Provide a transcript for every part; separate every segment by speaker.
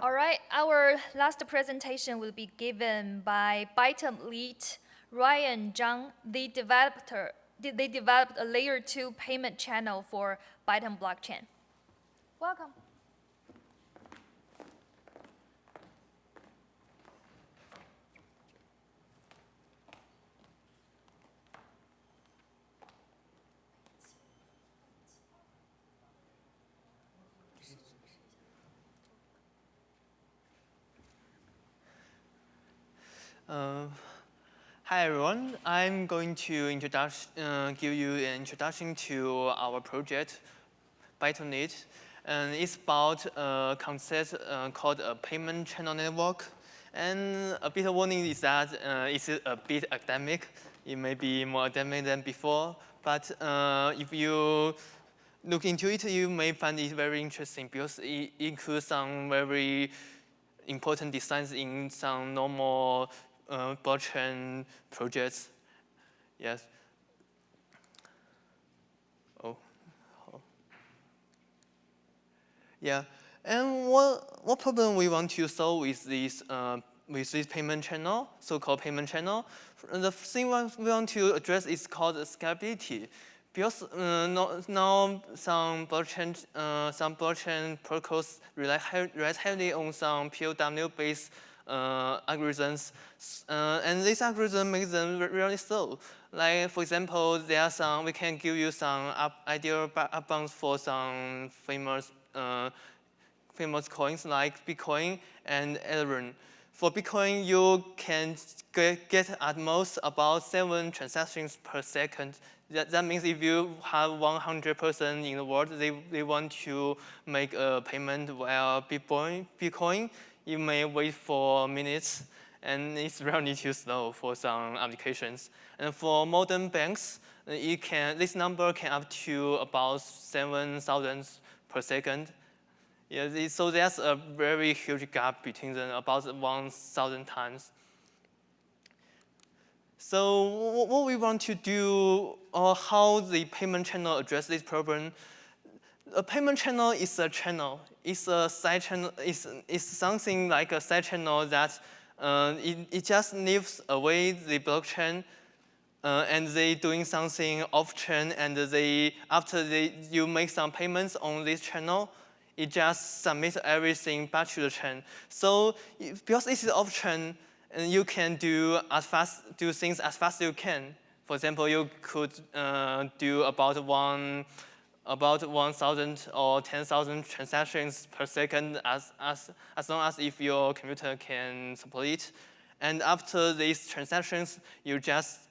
Speaker 1: All right, our last presentation will be given by BytomLit, Ryan Zhang, the developer. They developed a layer 2 payment channel for Bytom blockchain. Welcome.
Speaker 2: Hi everyone, I'm going to give you an introduction to our project, BytomLit. And it's about a concept called a payment channel network. And a bit of warning is that it's a bit academic. It may be more academic than before, but if you look into it, you may find it very interesting because it includes some very important designs in some normal blockchain projects. Yes. Oh. Yeah. And what problem we want to solve with this payment channel, so-called payment channel? The thing we want to address is called scalability. Because now some blockchain protocols rely heavily on some POW-based algorithms, and this algorithm makes them really slow. Like for example, we can give you some ideal bounds for some famous coins like Bitcoin and Ethereum. For Bitcoin, you can get at most about 7 transactions per second. That means if you have 100 person in the world, they want to make a payment via Bitcoin, you may wait for minutes, and it's really too slow for some applications. And for modern banks, this number can up to about 7,000 per second. Yeah, so there's a very huge gap between them, about 1,000 times. So what we want to do, or how the payment channel address this problem, a payment channel is a channel. It's a side channel. It's something like a side channel that it just lives away the blockchain, and they doing something off chain, and after you make some payments on this channel, it just submits everything back to the chain. So because this is off chain, and you can do things as fast as you can. For example, you could do about 1,000 or 10,000 transactions per second as long as if your computer can support it. And after these transactions, you just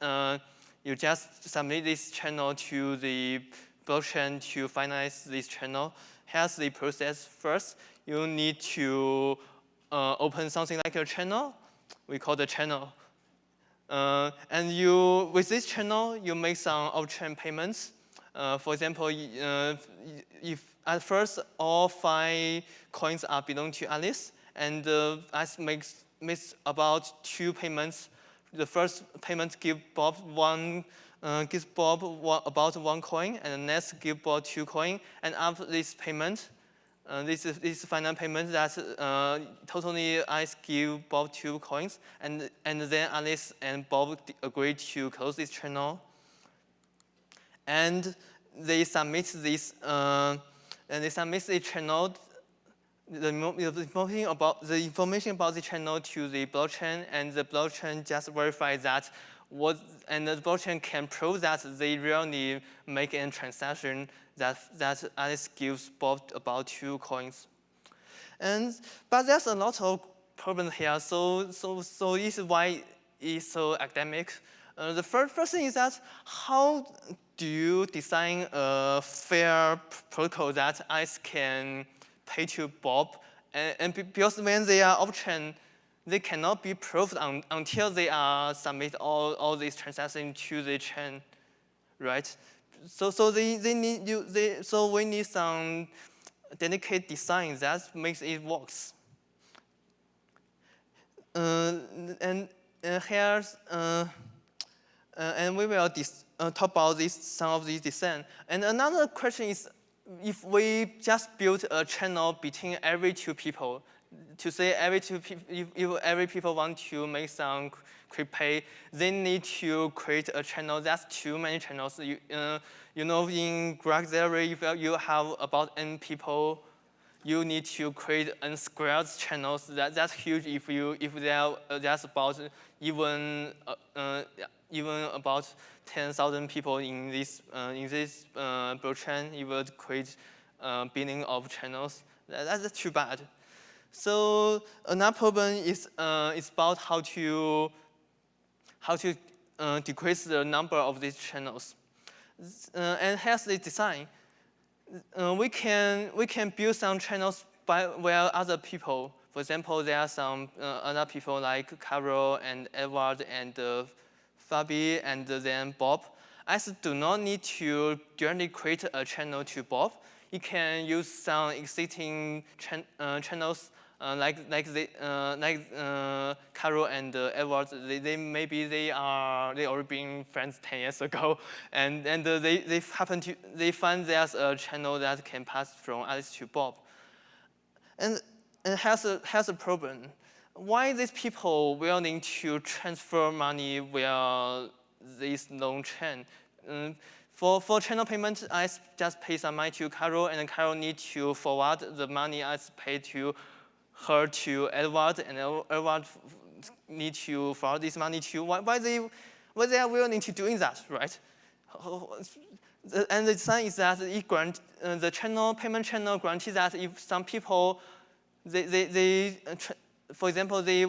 Speaker 2: submit this channel to the blockchain to finalize this channel. Here's the process. First, you need to open something like a channel. We call the channel. And with this channel, you make some off-chain payments. For example, if at first all 5 coins are belong to Alice, and Alice makes about 2 payments. The first payment gives Bob about 1 coin, and the next gives Bob 2 coins. And after this payment, this final payment that totally Alice give Bob 2 coins, and then Alice and Bob agree to close this channel. And they submit this channel, the information about the channel to the blockchain, and the blockchain just verifies that and the blockchain can prove that they really make a transaction that Alice gives Bob about 2 coins. But there's a lot of problems here, so this is why it's so academic. The first thing is that how do you design a fair protocol that Alice can pay to Bob? And because when they are off-chain, they cannot be proved until they are submit all these transactions to the chain, right? So we need some dedicated design that makes it works. And we will talk about some of these design. And another question is, if we just build a channel between every 2 people, to say if every people want to make some quick pay, they need to create a channel. That's too many channels. You know, in Graph Theory, if you have about n people, you need to create n squared channels. That's huge. If there that's about even about 10,000 people in this blockchain, you would create billion of channels. That's too bad. So another problem is about how to decrease the number of these channels. And here's the design. We can build some channels via other people. For example, there are some other people like Carol and Edward and Fabi and then Bob. As do not need to directly create a channel to Bob. You can use some existing channels like Carol and Edward. They already been friends 10 years ago, and they find there's a channel that can pass from Alice to Bob, and has a problem. Why these people willing to transfer money via this known chain? For channel payment, I just pay some money to Carol, and Carol need to forward the money I paid to her to Edward, and Edward need to forward this money to. Why they are willing to doing that, right? And the design is that it the payment channel guarantees that if some people, for example, they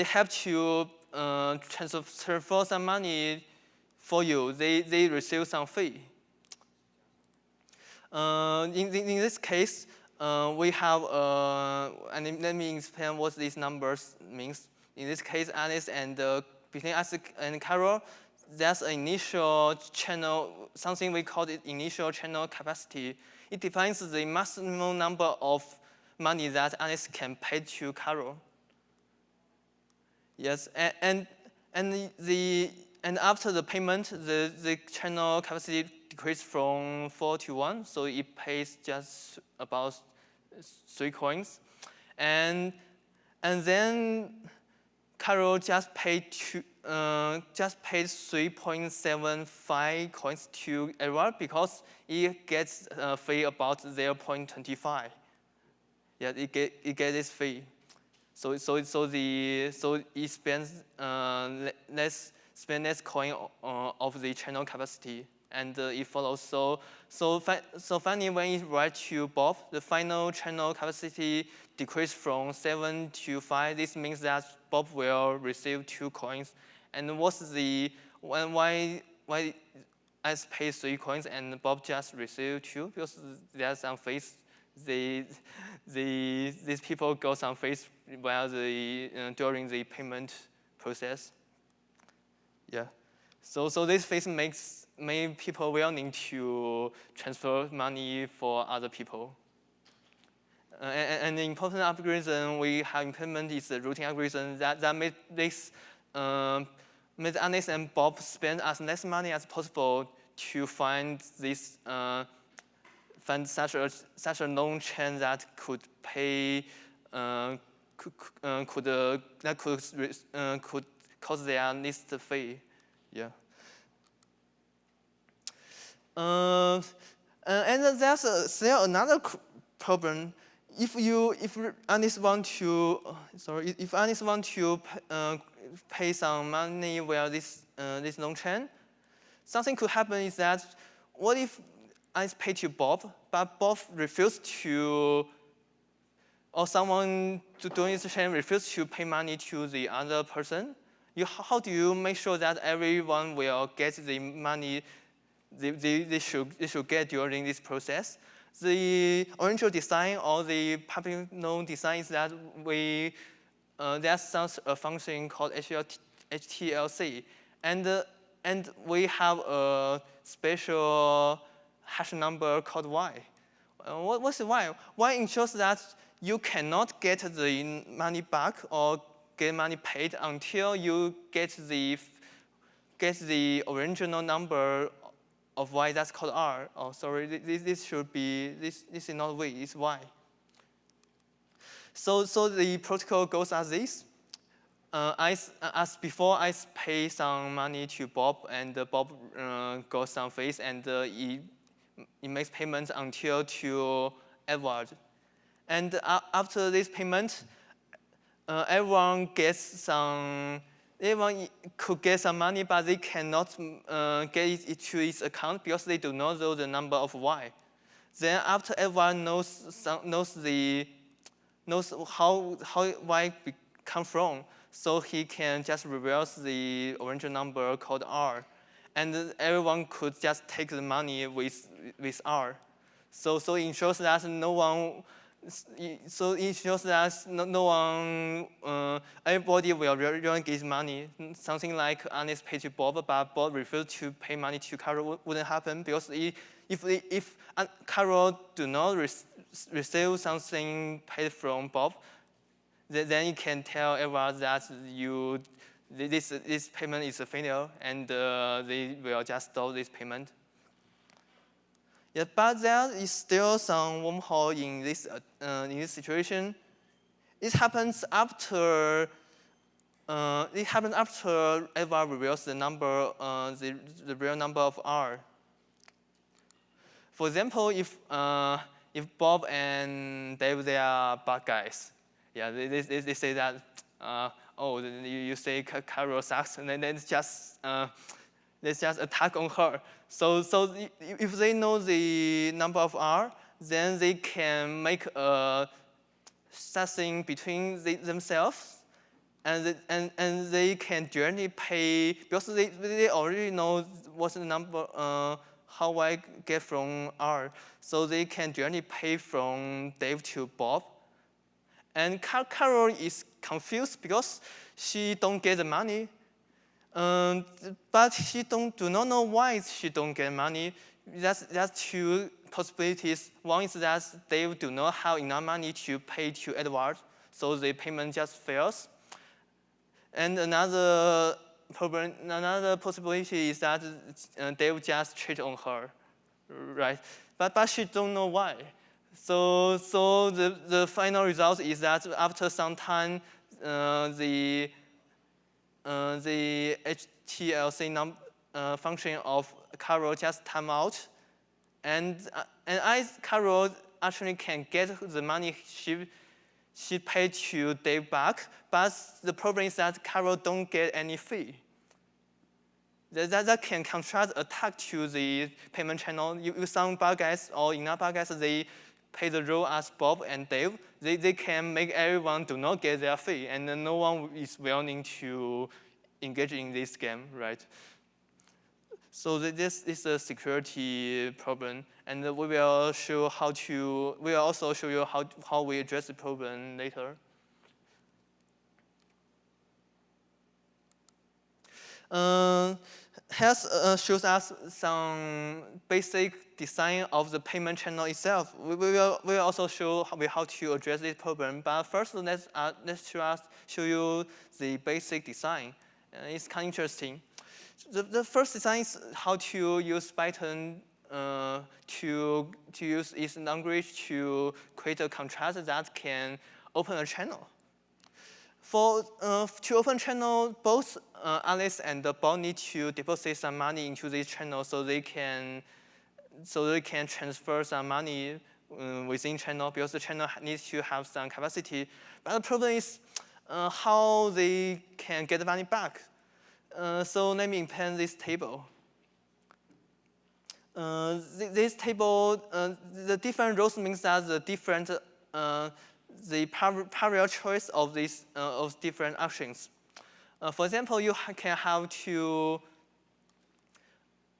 Speaker 2: have to transfer some money for you, they receive some fee. In this case, we have, and let me explain what these numbers means. In this case, Alice and between Alice and Carol, there's an initial channel, something we call it initial channel capacity. It defines the maximum number of money that Alice can pay to Carol. Yes, and after the payment, the channel capacity decreased from 4 to 1, so it pays just about 3 coins, and then Carol just paid 3.75 coins to Edward because it gets a fee about 0.25. Yeah, it gets this fee. So it spends less coin of the channel capacity, and it follows. So finally, when it writes to Bob, the final channel capacity decreased from 7 to 5. This means that Bob will receive 2 coins. And why I pay 3 coins and Bob just received 2? Because there's some fees. These people got some fees while during the payment process. Yeah. So this phase makes people willing to transfer money for other people. And the important algorithm we have implemented is the routing algorithm that makes Alice and Bob spend as less money as possible to find this such a known chain that could pay could cause their least fee. Yeah. And there's still another problem. If Alice want to pay some money via this known chain, something could happen is that what if Alice pay to Bob, but Bob refused to, or someone doing this chain refused to pay money to the other person? How do you make sure that everyone will get the money they should get during this process? The original design or the public known design is that there's a function called HTLC, and we have a special hash number called Y. What's the Y? Y ensures that you cannot get the money back or get money paid until you get the original number of Y that's called R. Oh, sorry, this is not V, it's Y. So the protocol goes as this. As before, I pay some money to Bob, and Bob goes some fees, and it makes payments until to Edward. And after this payment, everyone could get some money, but they cannot get it to its account because they do not know the number of Y. Then after everyone knows how Y come from, so he can just reverse the original number called R, and everyone could just take the money with R. So it ensures that no one. So it shows that no one, everybody will really get money. Something like Anis paid to Bob, but Bob refused to pay money to Carol wouldn't happen because if Carol do not receive something paid from Bob, then you can tell everyone that this payment is a failure, and they will just stop this payment. Yeah, but there is still some wormhole in this situation. It happens after Edward reveals the number, the real number of R. For example, if Bob and Dave, they are bad guys, yeah, they say that oh, you say Carol sucks, and then it's just let's just attack on her. So if they know the number of R, then they can make a something between themselves, and they can directly pay because they already know what's the number, how I get from R, so they can directly pay from Dave to Bob. And Carol is confused because she don't get the money. But she do not know why she don't get money. That's two possibilities. One is that they do not have enough money to pay to Edward, so the payment just fails. And another possibility is that they will just cheat on her, right? But she don't know why. So the final result is that after some time, the HTLC function of Carol just time out, and Carol actually can get the money she paid to Dave back, but the problem is that Carol don't get any fee. That can contrast attack to the payment channel. If some bad guys or enough bad guys, they play the role as Bob and Dave, they can make everyone do not get their fee, and no one is willing to engage in this game, right? So this is a security problem, and we will also show you how we address the problem later. Here shows us some basic design of the payment channel itself. We will also show how to address this problem. But first, let's show you the basic design. It's kind of interesting. The first design is how to use Bytom to use its language to create a contract that can open a channel. To open channel, both Alice and Bob need to deposit some money into this channel so they can transfer some money within channel because the channel needs to have some capacity. But the problem is how they can get the money back. So let me implement this table. This table, the different rows means that the parallel choice of these of different actions. For example, you can have two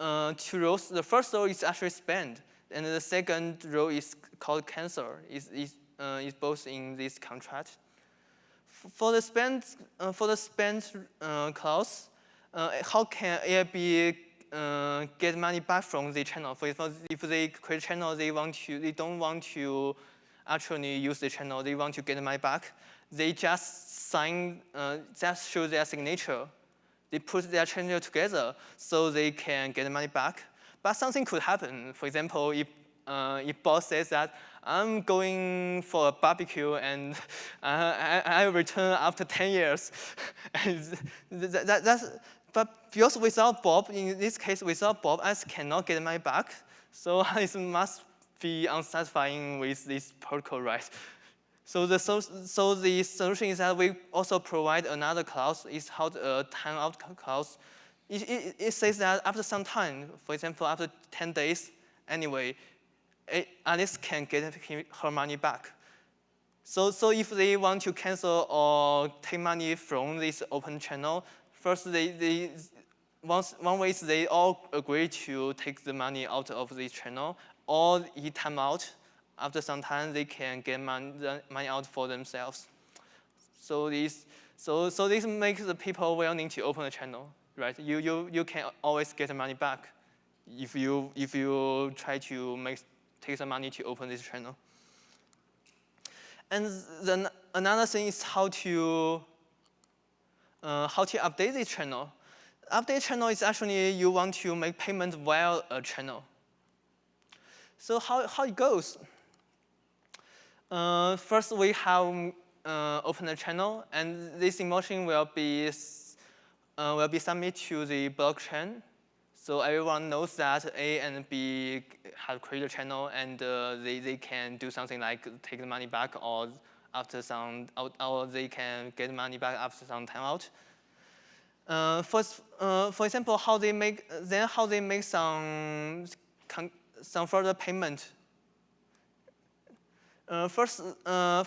Speaker 2: rows. The first row is actually spend, and the second row is called cancel. Is both in this contract. For the spend clause, how can AIB get money back from the channel? For example, if they create a channel, they don't want to actually use the channel, they want to get the money back. They just just show their signature. They put their channel together so they can get the money back. But something could happen. For example, if if Bob says that I'm going for a barbecue and I return after 10 years, and but because without Bob, in this case, without Bob, I cannot get my back. So it must be unsatisfying with this protocol, right? So the solution is that we also provide another clause. It's called a timeout clause. It says that after some time, for example, after 10 days, anyway, Alice can get her money back. So if they want to cancel or take money from this open channel, first one way is they all agree to take the money out of this channel, or in timeout. After some time, they can get money out for themselves. So this makes the people willing to open the channel, right? You can always get the money back if you try to take some money to open this channel. And then another thing is how to update this channel. Update channel is actually you want to make payment via a channel. So how it goes? First, we have open the channel, and this emotion will be submitted to the blockchain. So everyone knows that A and B have created a channel, and they can do something like take the money back, or or they can get money back after some timeout. For example, how they make some further payment. First, how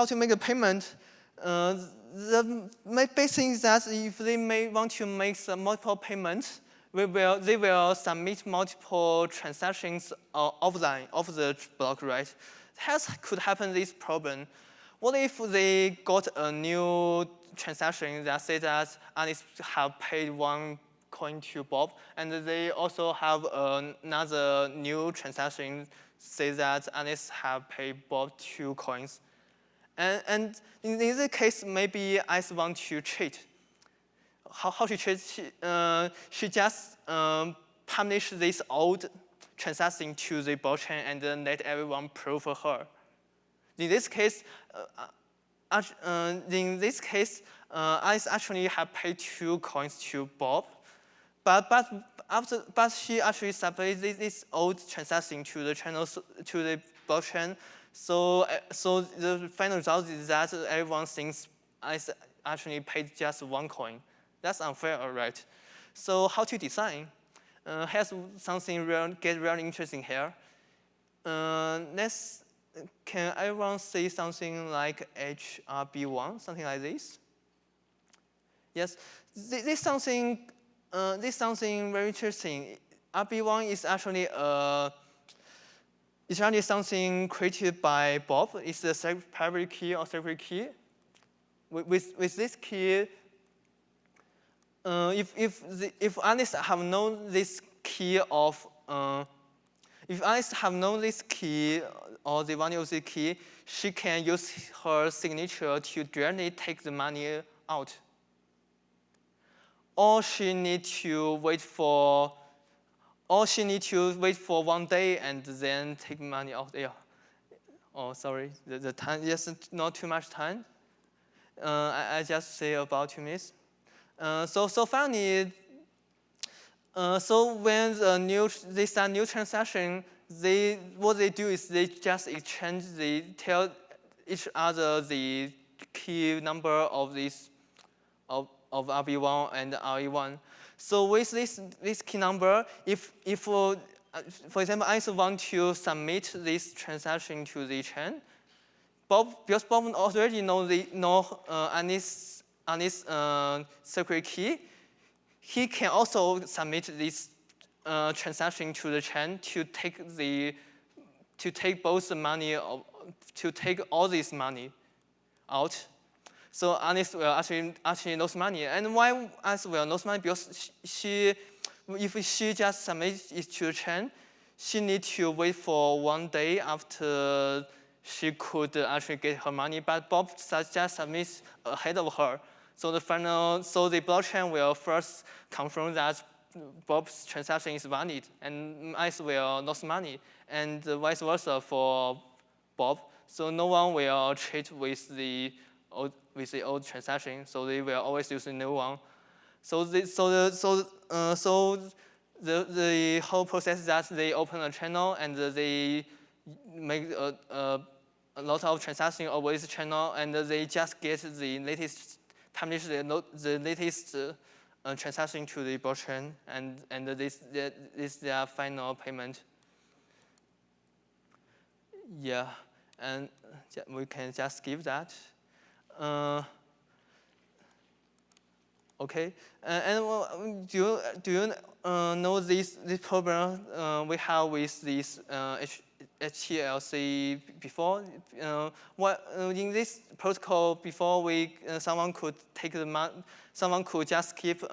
Speaker 2: to make a payment. The basic thing is that if they may want to make some multiple payments, they will submit multiple transactions offline of the block, right? Could happen this problem. What if they got a new transaction that says that Alice have paid 1 coin to Bob, and they also have another new transaction say that Alice have paid Bob 2 coins. And in this case, maybe Alice want to cheat. How she cheat? She just publish this old transaction to the blockchain and then let everyone prove for her. In this case, Alice actually have paid 2 coins to Bob, but she actually submitted this old transaction to the channel to the blockchain. So the final result is that everyone thinks I actually paid just 1 coin. That's unfair, right? So how to design? Here's something get really interesting here. Can everyone say something like HRB1, something like this? Yes, this something very interesting. RB1 is actually something created by Bob. It's a private key or secret key. With this key, if Alice have known this key or the value of the key, she can use her signature to directly take the money out. Or she need to wait for 1 day and then take money out. Yeah. Oh, sorry. The time, yes, not too much time. I just say about 2 minutes. So finally, so when they start new transaction, what they do is they just exchange. They tell each other the key number of this of RB1 and RE1. So with this key number, if for example, I want to submit this transaction to the chain, because Bob already know Alice's secret key, he can also submit this transaction to the chain to take both the money to take all this money out. So Alice will actually lose money. And why Alice will lose money? Because if she just submits it to the chain, she needs to wait for 1 day after she could actually get her money. But Bob just submits ahead of her. So the blockchain will first confirm that Bob's transaction is valid, and ice will lose money, and vice versa for Bob. So no one will trade with the old transaction. So they will always use the new one. So the whole process is that they open a channel and they make a lot of transactions over this channel, and they just get the latest, publish the latest transaction to the blockchain, and this is their final payment. Yeah, and we can just skip that. Okay, do you know this problem we have with this HTLC before? In this protocol before someone could take someone could just keep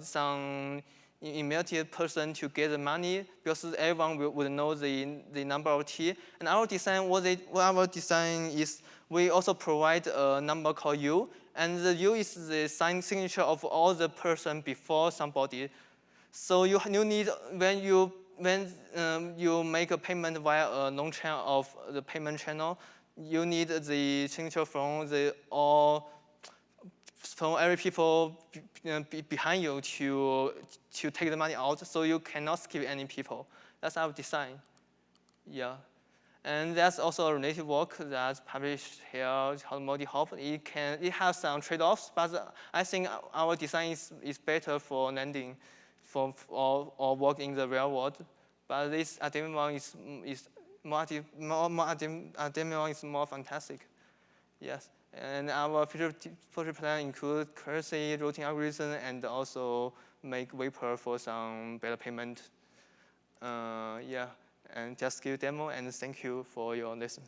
Speaker 2: some immediate person to get the money because everyone would know the number of T. And our design, what our design is, we also provide a number called U, and the U is the signature of all the person before somebody. So you need when you make a payment via a long chain of the payment channel, you need the signature from every people behind you to take the money out. So you cannot skip any people. That's our design. Yeah. And that's also a related work that's published here called multi-hop. It has some trade-offs, but I think our design is better for landing, or work in the real world. But this academic one is more fantastic. Yes. And our future plan include currency routing algorithm and also make Vapor for some better payment. Yeah. And just give demo, and thank you for your listen.